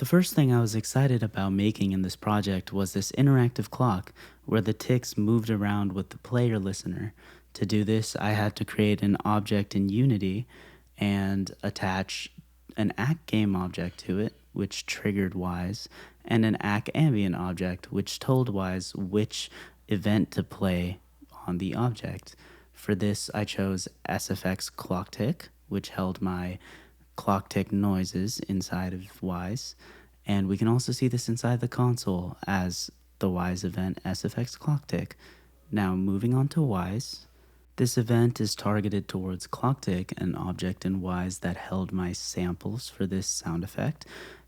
The first thing I was excited about making in this project was this interactive clock where the ticks moved around with the player listener. To do this, I had to create an object in Unity and attach an act game object to it, which triggered Wwise, and an act ambient object, which told Wwise which event to play on the object. For this, I chose SFX clock tick, which held my clock tick noises inside of Wwise. And we can also see this inside the console as the Wwise event SFX clock tick. Now moving on to Wwise. This event is targeted towards clock tick, an object in Wwise that held my samples for this sound effect.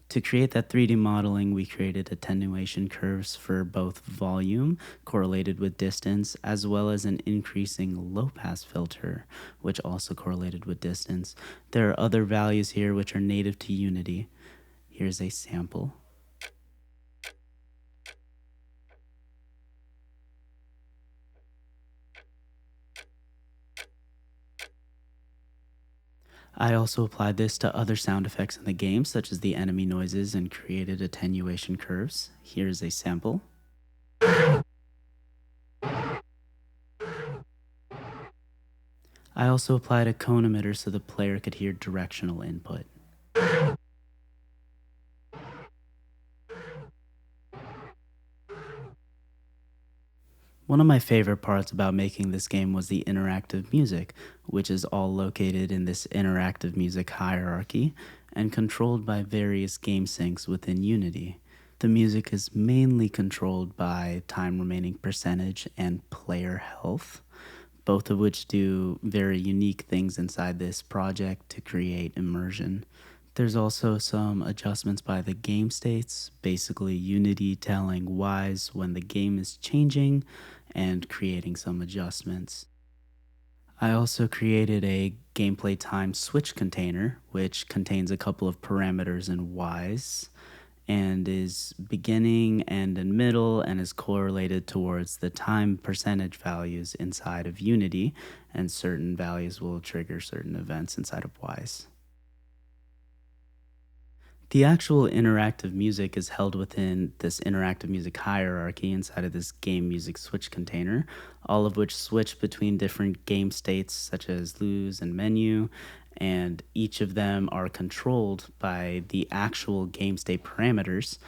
To create that 3D modeling, we created attenuation curves for both volume, correlated with distance, as well as an increasing low-pass filter, which also correlated with distance. There are other values here which are native to Unity. Here's a sample. I also applied this to other sound effects in the game, such as the enemy noises, and created attenuation curves. Here's a sample. I also applied a cone emitter so the player could hear directional input. One of my favorite parts about making this game was the interactive music, which is all located in this interactive music hierarchy and controlled by various game syncs within Unity. The music is mainly controlled by time remaining percentage and player health, both of which do very unique things inside this project to create immersion. There's also some adjustments by the game states, basically Unity telling Wwise when the game is changing and creating some adjustments. I also created a gameplay time switch container, which contains a couple of parameters in Wwise and is beginning and in middle and is correlated towards the time percentage values inside of Unity, and certain values will trigger certain events inside of Wwise. The actual interactive music is held within this interactive music hierarchy inside of this game music switch container, all of which switch between different game states such as lose and menu, and each of them are controlled by the actual game state parameters.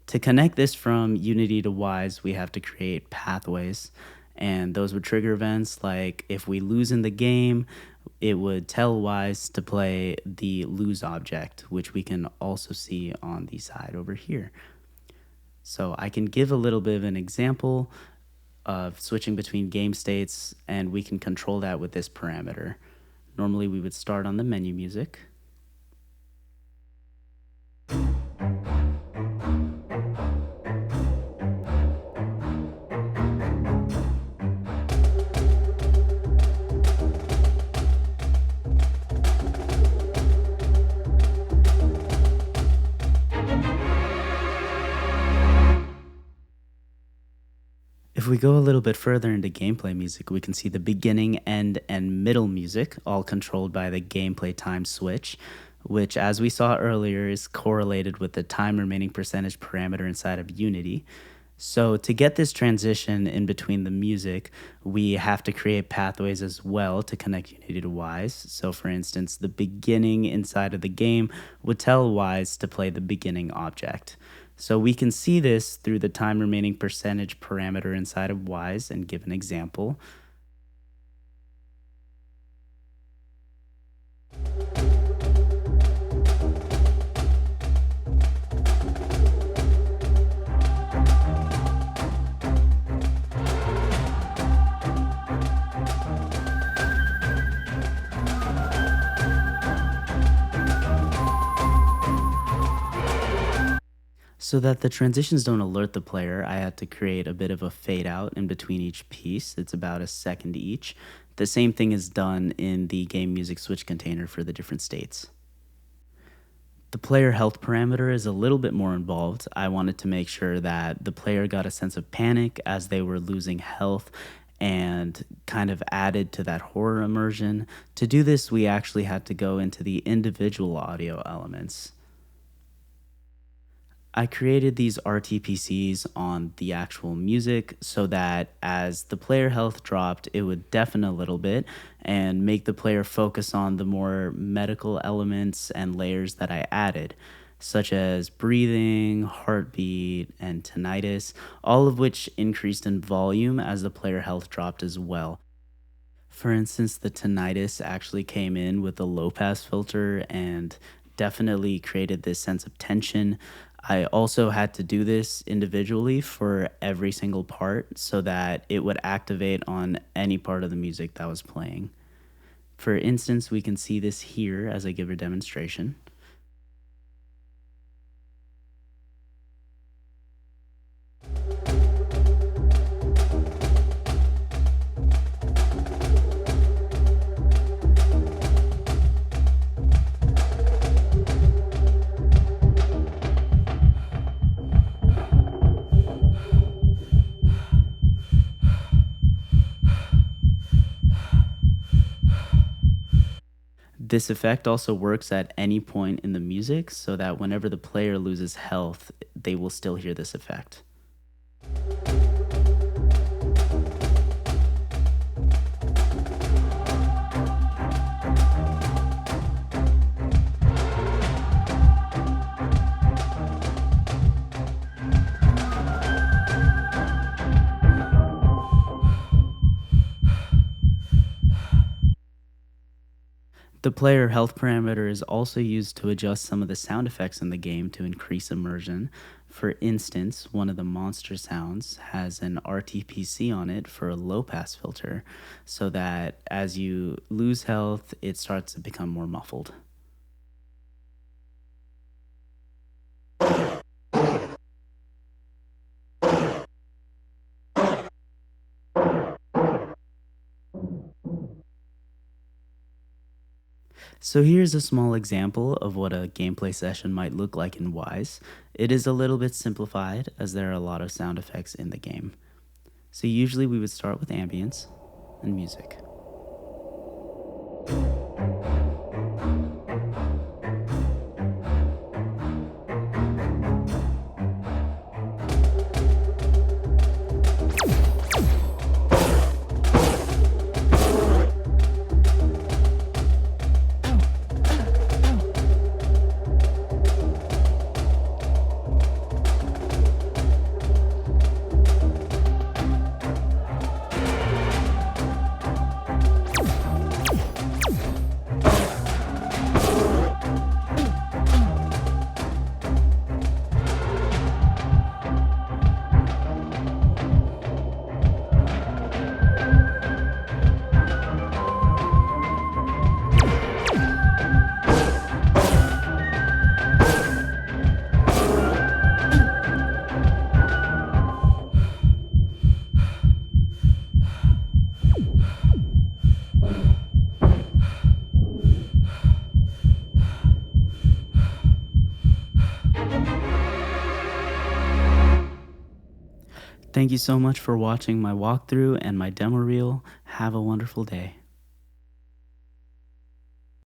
To connect this from Unity to Wwise, we have to create pathways, and those would trigger events like if we lose in the game, it would tell Wwise to play the lose object, which we can also see on the side over here. So I can give a little bit of an example of switching between game states, and we can control that with this parameter. Normally we would start on the menu music. If we go a little bit further into gameplay music, we can see the beginning, end, and middle music, all controlled by the gameplay time switch, which, as we saw earlier, is correlated with the time remaining percentage parameter inside of Unity. So to get this transition in between the music, we have to create pathways as well to connect Unity to Wwise. So for instance, the beginning inside of the game would tell Wwise to play the beginning object. So we can see this through the time remaining percentage parameter inside of Wwise and give an example. So that the transitions don't alert the player, I had to create a bit of a fade out in between each piece. It's about a second each. The same thing is done in the game music switch container for the different states. The player health parameter is a little bit more involved. I wanted to make sure that the player got a sense of panic as they were losing health and kind of added to that horror immersion. To do this, we actually had to go into the individual audio elements. I created these RTPCs on the actual music so that as the player health dropped, it would deafen a little bit and make the player focus on the more medical elements and layers that I added, such as breathing, heartbeat, and tinnitus, all of which increased in volume as the player health dropped as well. For instance, the tinnitus actually came in with a low pass filter and definitely created this sense of tension. I also had to do this individually for every single part so that it would activate on any part of the music that was playing. For instance, we can see this here as I give a demonstration. This effect also works at any point in the music so that whenever the player loses health, they will still hear this effect. The player health parameter is also used to adjust some of the sound effects in the game to increase immersion. For instance, one of the monster sounds has an RTPC on it for a low pass filter, so that as you lose health, it starts to become more muffled. So here's a small example of what a gameplay session might look like in Wise. It is a little bit simplified as there are a lot of sound effects in the game. So usually we would start with ambience and music. Thank you so much for watching my walkthrough and my demo reel. Have a wonderful day.